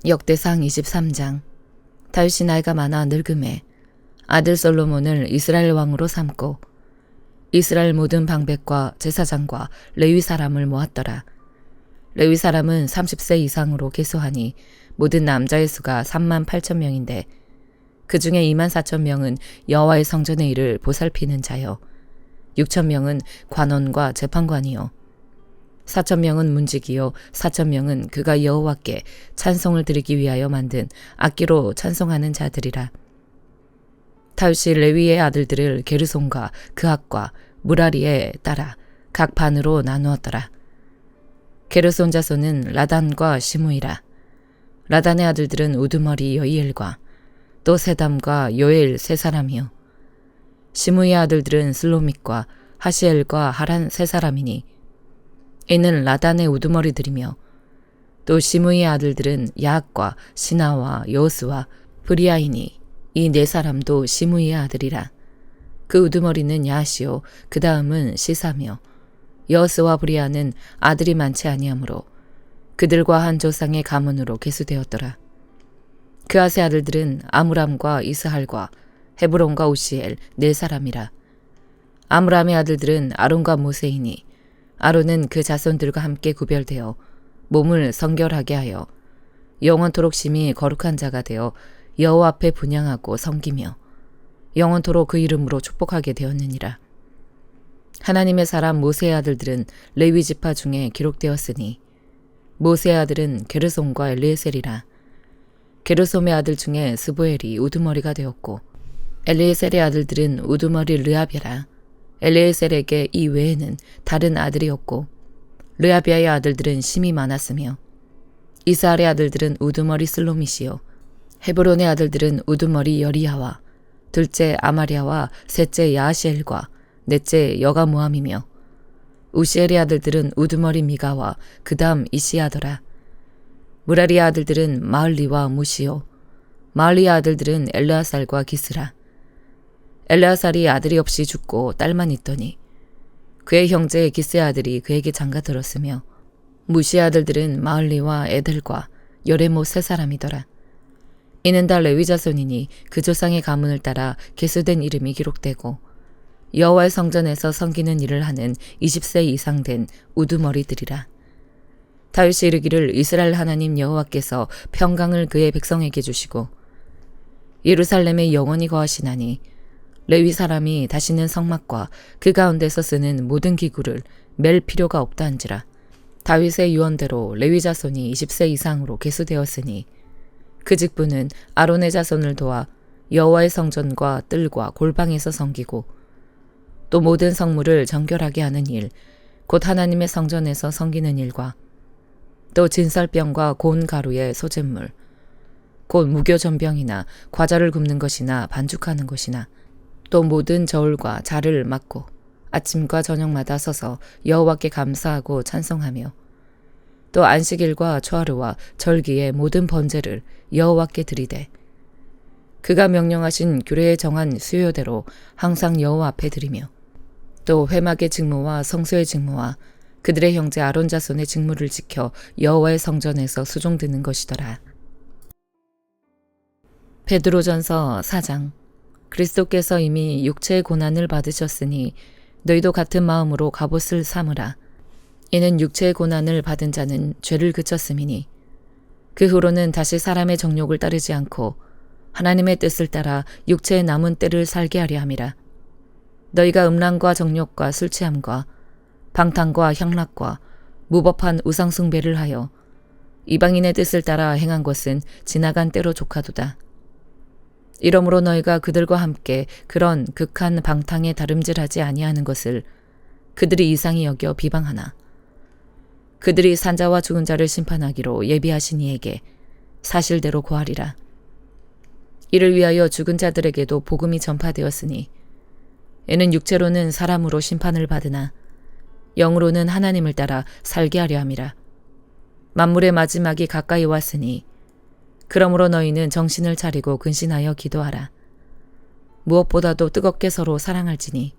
역대상 23장. 다윗이 나이가 많아 늙음에 아들 솔로몬을 이스라엘 왕으로 삼고 이스라엘 모든 방백과 제사장과 레위 사람을 모았더라. 레위 사람은 30세 이상으로 계수하니 모든 남자의 수가 38,000명인데 그 중에 24,000명은 여호와의 성전의 일을 보살피는 자요 6,000명은 관원과 재판관이요 4,000명은 문지기요 4,000명은 그가 여호와께 찬송을 드리기 위하여 만든 악기로 찬송하는 자들이라. 다윗이 레위의 아들들을 게르손과 그핫과 무라리에 따라 각 반으로 나누었더라. 게르손 자손은 라단과 시므이라. 라단의 아들들은 우두머리 여이엘과 또 세담과 요엘 세 사람이요 시므이의 아들들은 슬로밋과 하시엘과 하란 세 사람이니 이는 라단의 우두머리들이며 또 시므이의 아들들은 야악과 시나와 여호스와 브리아이니 이 네 사람도 시므이의 아들이라. 그 우두머리는 야시오 그 다음은 시사며 여호스와 브리아는 아들이 많지 아니하므로 그들과 한 조상의 가문으로 계수되었더라. 그앗의 아들들은 아므람과 이스할과 헤브론과 우시엘 네 사람이라. 아므람의 아들들은 아론과 모세이니 아론은 그 자손들과 함께 구별되어 몸을 성결하게 하여 영원토록 심히 거룩한 자가 되어 여호와 앞에 분향하고 섬기며 영원토록 그 이름으로 축복하게 되었느니라. 하나님의 사람 모세의 아들들은 레위 지파 중에 기록되었으니 모세의 아들은 게르손과 엘리에셀이라. 게르솜의 아들 중에 스보엘이 우두머리가 되었고 엘리에셀의 아들들은 우두머리 르압이라. 엘리에셀에게 이 외에는 다른 아들이 없고 르압야의 아들들은 심이 많았으며 이스할의 아들들은 우두머리 슬로밋이요 헤브론의 아들들은 우두머리 여리야와 둘째 아마랴와 셋째 야하시엘과 넷째 여가무함이며 우시엘의 아들들은 우두머리 미가와 그 다음 이시야더라. 무라리의 아들들은 마을리와 무시요 마을리의 아들들은 엘르아살과 기스라. 엘르아살이 아들이 없이 죽고 딸만 있더니 그의 형제 기스의 아들이 그에게 장가들었으며 무시의 아들들은 마을리와 에델과 여레못 세 사람이더라. 이는 다 레위 자손이니 그 조상의 가문을 따라 계수된 이름이 기록되고 여호와의 성전에서 섬기는 일을 하는 20세 이상 된 우두머리들이라. 다윗이 이르기를 이스라엘 하나님 여호와께서 평강을 그의 백성에게 주시고 예루살렘에 영원히 거하시나니 레위 사람이 다시는 성막과 그 가운데서 쓰는 모든 기구를 맬 필요가 없다 한지라. 다윗의 유언대로 레위 자손이 20세 이상으로 계수되었으니 그 직분은 아론의 자손을 도와 여호와의 성전과 뜰과 골방에서 섬기고 또 모든 성물을 정결하게 하는 일, 곧 하나님의 성전에서 섬기는 일과 또 진설병과 고운 가루의 소잿물, 곧 무교전병이나 과자를 굽는 것이나 반죽하는 것이나 또 모든 저울과 자를 맡고 아침과 저녁마다 서서 여호와께 감사하고 찬송하며 또 안식일과 초하루와 절기의 모든 번제를 여호와께 드리되 그가 명령하신 규례에 정한 수요대로 항상 여호와 앞에 드리며 또 회막의 직무와 성소의 직무와 그들의 형제 아론 자손의 직무를 지켜 여호와의 성전에서 수종드는 것이더라. 베드로전서 4장. 그리스도께서 이미 육체의 고난을 받으셨으니 너희도 같은 마음으로 갑옷을 삼으라. 이는 육체의 고난을 받은 자는 죄를 그쳤음이니 그 후로는 다시 사람의 정욕을 따르지 않고 하나님의 뜻을 따라 육체의 남은 때를 살게 하려 함이라. 너희가 음란과 정욕과 술 취함과 방탕과 향락과 무법한 우상 숭배를 하여 이방인의 뜻을 따라 행한 것은 지나간 때로 족하도다. 이러므로 너희가 그들과 함께 그런 극한 방탕에 다름질하지 아니하는 것을 그들이 이상히 여겨 비방하나 그들이 산자와 죽은 자를 심판하기로 예비하신 이에게 사실대로 고하리라. 이를 위하여 죽은 자들에게도 복음이 전파되었으니 이는 육체로는 사람으로 심판을 받으나 영으로는 하나님을 따라 살게 하려 함이라. 만물의 마지막이 가까이 왔으니 그러므로 너희는 정신을 차리고 근신하여 기도하라. 무엇보다도 뜨겁게 서로 사랑할지니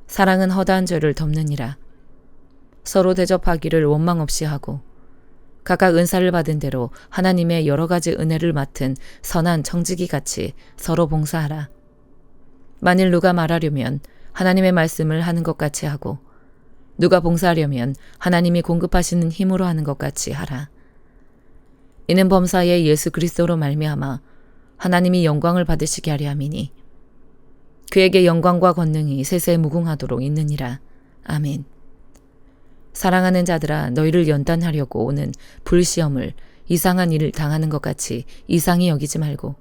사랑은 허다한 죄를 덮느니라. 서로 대접하기를 원망 없이 하고 각각 은사를 받은 대로 하나님의 여러 가지 은혜를 맡은 선한 청지기 같이 서로 봉사하라. 만일 누가 말하려면 하나님의 말씀을 하는 것 같이 하고 누가 봉사하려면 하나님이 공급하시는 힘으로 하는 것 같이 하라. 이는 범사에 예수 그리스도로 말미암아 하나님이 영광을 받으시게 하려 함이니 그에게 영광과 권능이 세세 무궁하도록 있느니라. 아멘. 사랑하는 자들아, 너희를 연단하려고 오는 불시험을 이상한 일을 당하는 것 같이 이상히 여기지 말고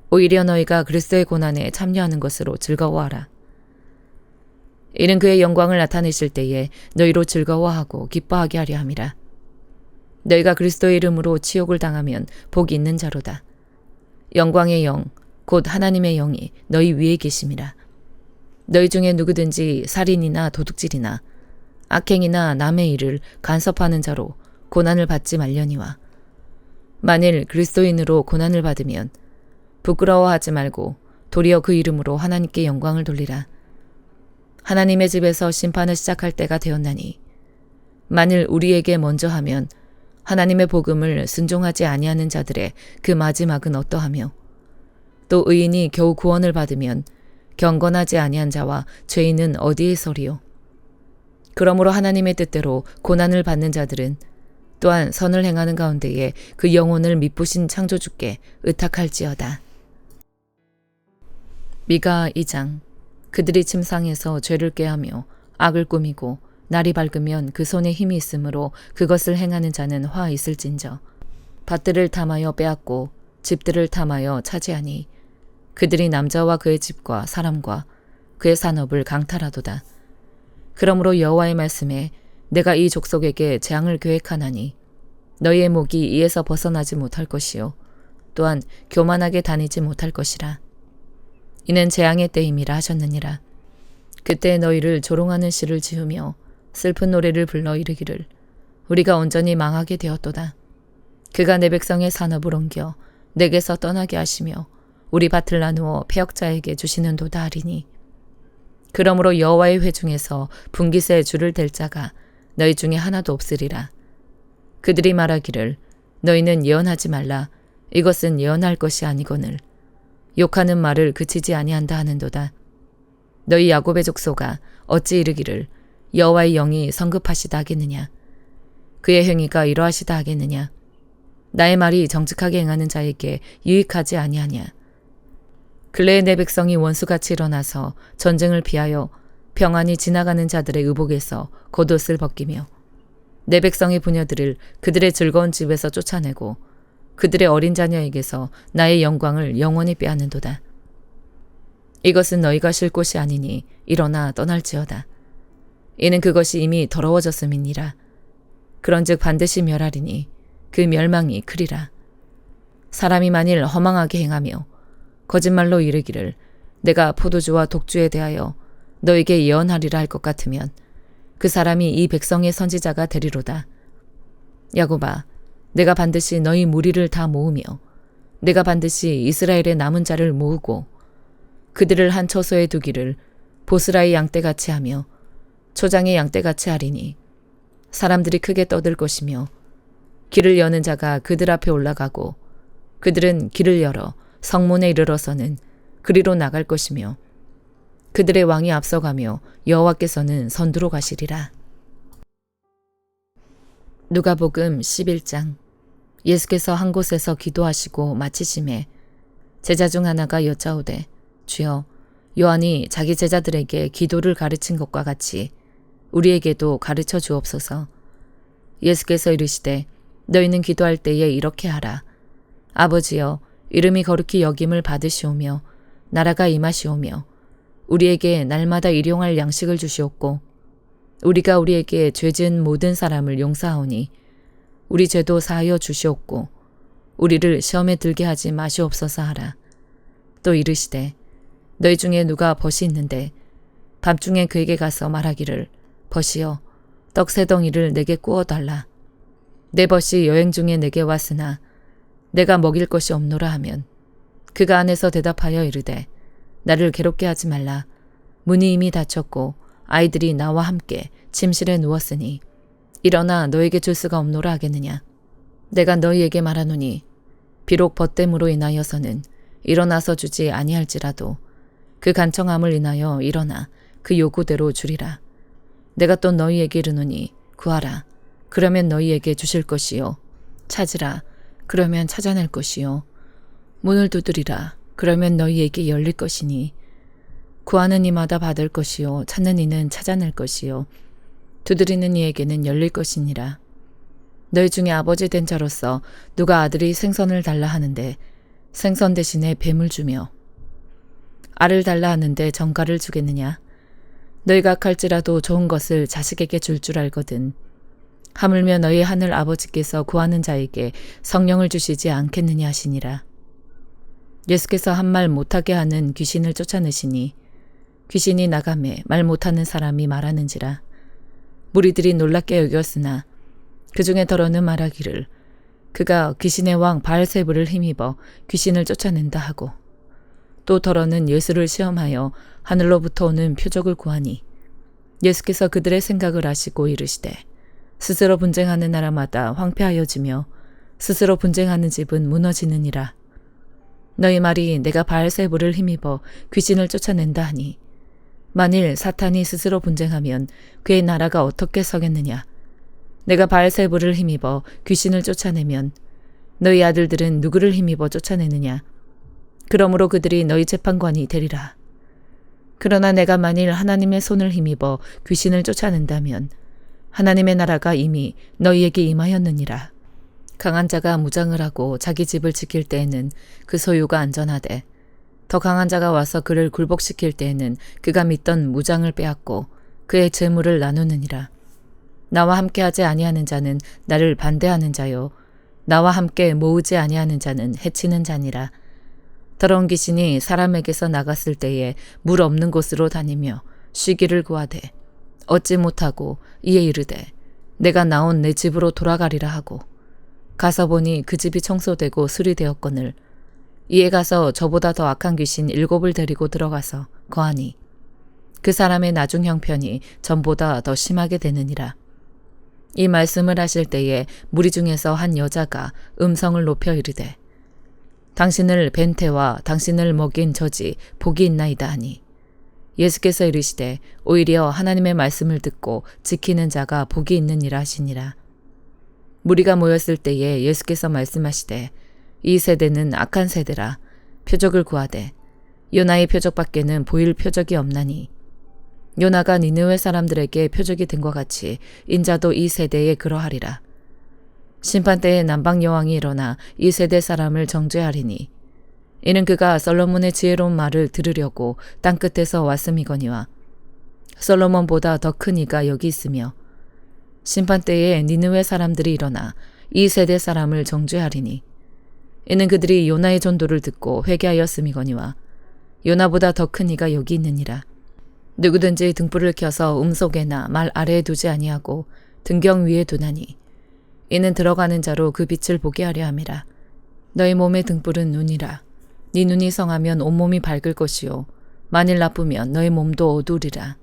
오히려 너희가 그리스도의 고난에 참여하는 것으로 즐거워하라. 이는 그의 영광을 나타내실 때에 너희로 즐거워하고 기뻐하게 하려 함이라. 너희가 그리스도의 이름으로 치욕을 당하면 복이 있는 자로다. 영광의 영, 곧 하나님의 영이 너희 위에 계심이라. 너희 중에 누구든지 살인이나 도둑질이나 악행이나 남의 일을 간섭하는 자로 고난을 받지 말려니와 만일 그리스도인으로 고난을 받으면 부끄러워하지 말고 도리어 그 이름으로 하나님께 영광을 돌리라. 하나님의 집에서 심판을 시작할 때가 되었나니 만일 우리에게 먼저 하면 하나님의 복음을 순종하지 아니하는 자들의 그 마지막은 어떠하며 또 의인이 겨우 구원을 받으면 경건하지 아니한 자와 죄인은 어디에 서리요. 그러므로 하나님의 뜻대로 고난을 받는 자들은 또한 선을 행하는 가운데에 그 영혼을 미쁘신 창조주께 의탁할지어다. 미가 2장. 그들이 침상에서 죄를 꾀하며 악을 꾸미고 날이 밝으면 그 손에 힘이 있으므로 그것을 행하는 자는 화 있을진저. 밭들을 탐하여 빼앗고 집들을 탐하여 차지하니 그들이 남자와 그의 집과 사람과 그의 산업을 강탈하도다. 그러므로 여호와의 말씀에 내가 이 족속에게 재앙을 계획하나니 너희의 목이 이에서 벗어나지 못할 것이요 또한 교만하게 다니지 못할 것이라. 이는 재앙의 때임이라 하셨느니라. 그때 너희를 조롱하는 시를 지으며 슬픈 노래를 불러 이르기를 우리가 온전히 망하게 되었도다. 그가 내 백성의 산업을 옮겨 내게서 떠나게 하시며 우리 밭을 나누어 패역자에게 주시는도다 하리니 그러므로 여호와의 회중에서 분깃에 줄을 댈 자가 너희 중에 하나도 없으리라. 그들이 말하기를 너희는 예언하지 말라. 이것은 예언할 것이 아니거늘 욕하는 말을 그치지 아니한다 하는도다. 너희 야곱의 족속아 어찌 이르기를 여호와의 영이 성급하시다 하겠느냐. 그의 행위가 이러하시다 하겠느냐. 나의 말이 정직하게 행하는 자에게 유익하지 아니하냐. 근래에 내 백성이 원수같이 일어나서 전쟁을 피하여 평안히 지나가는 자들의 의복에서 겉옷을 벗기며 내 백성의 부녀들을 그들의 즐거운 집에서 쫓아내고 그들의 어린 자녀에게서 나의 영광을 영원히 빼앗는도다. 이것은 너희가 쉴 곳이 아니니 일어나 떠날지어다. 이는 그것이 이미 더러워졌음이니라. 그런즉 반드시 멸하리니 그 멸망이 크리라. 사람이 만일 허망하게 행하며 거짓말로 이르기를 내가 포도주와 독주에 대하여 너에게 예언하리라 할 것 같으면 그 사람이 이 백성의 선지자가 되리로다. 야곱아, 내가 반드시 너희 무리를 다 모으며 내가 반드시 이스라엘의 남은 자를 모으고 그들을 한 처소에 두기를 보스라의 양떼같이 하며 초장의 양떼같이 하리니 사람들이 크게 떠들 것이며 길을 여는 자가 그들 앞에 올라가고 그들은 길을 열어 성문에 이르러서는 그리로 나갈 것이며 그들의 왕이 앞서가며 여호와께서는 선두로 가시리라. 누가복음 11장. 예수께서 한 곳에서 기도하시고 마치심에 제자 중 하나가 여짜오되 주여 요한이 자기 제자들에게 기도를 가르친 것과 같이 우리에게도 가르쳐 주옵소서. 예수께서 이르시되 너희는 기도할 때에 이렇게 하라. 아버지여 이름이 거룩히 여김을 받으시오며 나라가 임하시오며 우리에게 날마다 일용할 양식을 주시옵고 우리가 우리에게 죄 지은 모든 사람을 용서하오니 우리 죄도 사하여 주시옵고 우리를 시험에 들게 하지 마시옵소서 하라. 또 이르시되 너희 중에 누가 벗이 있는데 밤중에 그에게 가서 말하기를 벗이여 떡 세 덩이를 내게 구워달라. 내 벗이 여행 중에 내게 왔으나 내가 먹일 것이 없노라 하면 그가 안에서 대답하여 이르되 나를 괴롭게 하지 말라. 문이 이미 닫혔고 아이들이 나와 함께 침실에 누웠으니 일어나 너에게 줄 수가 없노라 하겠느냐. 내가 너희에게 말하노니 비록 벗됨으로 인하여서는 일어나서 주지 아니할지라도 그 간청함을 인하여 일어나 그 요구대로 주리라. 내가 또 너희에게 이르노니 구하라. 그러면 너희에게 주실 것이요. 찾으라. 그러면 찾아낼 것이요. 문을 두드리라. 그러면 너희에게 열릴 것이니 구하는 이마다 받을 것이요. 찾는 이는 찾아낼 것이요. 두드리는 이에게는 열릴 것이니라. 너희 중에 아버지 된 자로서 누가 아들이 생선을 달라 하는데 생선 대신에 뱀을 주며 알을 달라 하는데 정갈을 주겠느냐. 너희가 악할지라도 좋은 것을 자식에게 줄 줄 알거든. 하물며 너희 하늘 아버지께서 구하는 자에게 성령을 주시지 않겠느냐 하시니라. 예수께서 한 말 못하게 하는 귀신을 쫓아내시니 귀신이 나가매 말 못하는 사람이 말하는지라. 무리들이 놀랍게 여겼으나 그 중에 더러는 말하기를 그가 귀신의 왕 바알세불을 힘입어 귀신을 쫓아낸다 하고, 또 더러는 예수를 시험하여 하늘로부터 오는 표적을 구하니 예수께서 그들의 생각을 아시고 이르시되 스스로 분쟁하는 나라마다 황폐하여지며 스스로 분쟁하는 집은 무너지느니라. 너희 말이 내가 바알세불을 힘입어 귀신을 쫓아낸다 하니 만일 사탄이 스스로 분쟁하면 그의 나라가 어떻게 서겠느냐. 내가 바알세불을 힘입어 귀신을 쫓아내면 너희 아들들은 누구를 힘입어 쫓아내느냐. 그러므로 그들이 너희 재판관이 되리라. 그러나 내가 만일 하나님의 손을 힘입어 귀신을 쫓아낸다면 하나님의 나라가 이미 너희에게 임하였느니라. 강한 자가 무장을 하고 자기 집을 지킬 때에는 그 소유가 안전하되 더 강한 자가 와서 그를 굴복시킬 때에는 그가 믿던 무장을 빼앗고 그의 재물을 나누느니라. 나와 함께하지 아니하는 자는 나를 반대하는 자요 나와 함께 모으지 아니하는 자는 해치는 자니라. 더러운 귀신이 사람에게서 나갔을 때에 물 없는 곳으로 다니며 쉬기를 구하되 얻지 못하고 이에 이르되 내가 나온 내 집으로 돌아가리라 하고 가서 보니 그 집이 청소되고 수리되었거늘 이에 가서 저보다 더 악한 귀신 7을 데리고 들어가서 거하니 그 사람의 나중 형편이 전보다 더 심하게 되느니라. 이 말씀을 하실 때에 무리 중에서 한 여자가 음성을 높여 이르되 당신을 벤태와 당신을 먹인 저지 복이 있나이다 하니 예수께서 이르시되 오히려 하나님의 말씀을 듣고 지키는 자가 복이 있느니라 하시니라. 무리가 모였을 때에 예수께서 말씀하시되 이 세대는 악한 세대라. 표적을 구하되 요나의 표적밖에는 보일 표적이 없나니 요나가 니느웨 사람들에게 표적이 된 것 같이 인자도 이 세대에 그러하리라. 심판때에 남방 여왕이 일어나 이 세대 사람을 정죄하리니 이는 그가 솔로몬의 지혜로운 말을 들으려고 땅끝에서 왔음이거니와 솔로몬보다 더 큰 이가 여기 있으며 심판때에 니느웨 사람들이 일어나 이 세대 사람을 정죄하리니 이는 그들이 요나의 전도를 듣고 회개하였음이거니와 요나보다 더 큰 이가 여기 있느니라. 누구든지 등불을 켜서 음속에나 말 아래에 두지 아니하고 등경 위에 두나니 이는 들어가는 자로 그 빛을 보게 하려 함이라. 너희 몸의 등불은 눈이라. 네 눈이 성하면 온몸이 밝을 것이요 만일 나쁘면 너희 몸도 어두우리라.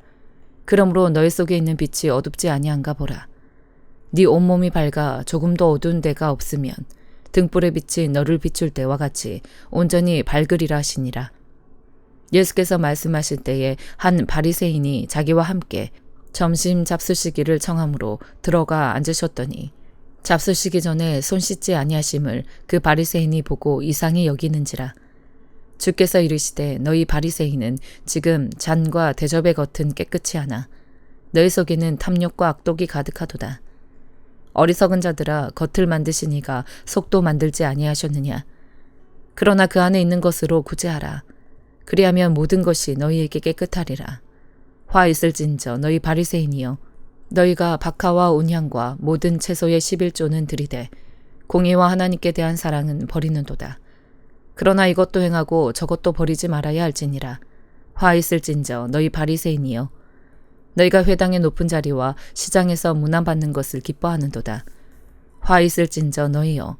그러므로 너희 속에 있는 빛이 어둡지 아니한가 보라. 네 온몸이 밝아 조금도 어두운 데가 없으면 등불의 빛이 너를 비출 때와 같이 온전히 밝으리라 하시니라. 예수께서 말씀하실 때에 한 바리새인이 자기와 함께 점심 잡수시기를 청함으로 들어가 앉으셨더니 잡수시기 전에 손 씻지 아니하심을 그 바리새인이 보고 이상히 여기는지라. 주께서 이르시되 너희 바리새인은 지금 잔과 대접의 겉은 깨끗이 하나 너희 속에는 탐욕과 악독이 가득하도다. 어리석은 자들아 겉을 만드시니가 속도 만들지 아니하셨느냐. 그러나 그 안에 있는 것으로 구제하라. 그리하면 모든 것이 너희에게 깨끗하리라. 화 있을진저 너희 바리새인이여 너희가 박하와 온향과 모든 채소의 11조는 들이되 공의와 하나님께 대한 사랑은 버리는도다. 그러나 이것도 행하고 저것도 버리지 말아야 할지니라. 화 있을진저 너희 바리새인이여 너희가 회당의 높은 자리와 시장에서 문안받는 것을 기뻐하는도다. 화 있을진저 너희여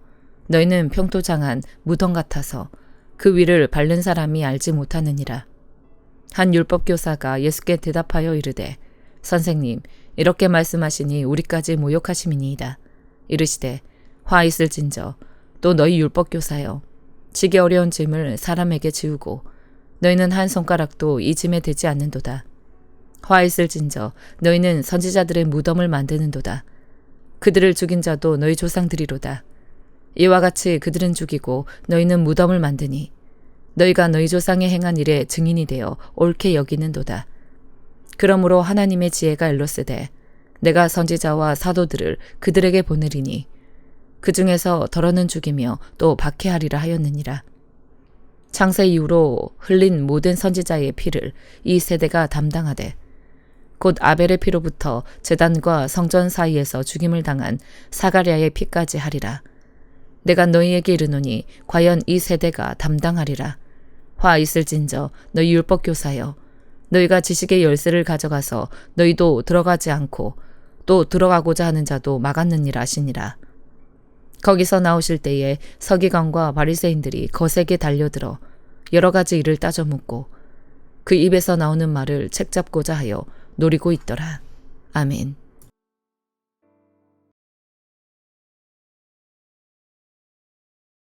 너희는 평토장한 무덤 같아서 그 위를 밟는 사람이 알지 못하느니라. 한 율법교사가 예수께 대답하여 이르되 선생님 이렇게 말씀하시니 우리까지 모욕하심이니이다. 이르시되 화 있을진저 또 너희 율법교사여 지기 어려운 짐을 사람에게 지우고 너희는 한 손가락도 이 짐에 대지 않는도다. 화 있을진저 너희는 선지자들의 무덤을 만드는도다. 그들을 죽인 자도 너희 조상들이로다. 이와 같이 그들은 죽이고 너희는 무덤을 만드니 너희가 너희 조상의 행한 일에 증인이 되어 옳게 여기는도다. 그러므로 하나님의 지혜가 일렀으되 내가 선지자와 사도들을 그들에게 보내리니 그 중에서 더러는 죽이며 또 박해하리라 하였느니라. 창세 이후로 흘린 모든 선지자의 피를 이 세대가 담당하되 곧 아벨의 피로부터 제단과 성전 사이에서 죽임을 당한 사가랴의 피까지 하리라. 내가 너희에게 이르노니 과연 이 세대가 담당하리라. 화 있을진저 너희 율법교사여 너희가 지식의 열쇠를 가져가서 너희도 들어가지 않고 또 들어가고자 하는 자도 막았느니라 하시니라. 거기서 나오실 때에 서기관과 바리새인들이 거세게 달려들어 여러 가지 일을 따져 묻고 그 입에서 나오는 말을 책잡고자 하여 노리고 있더라. 아멘.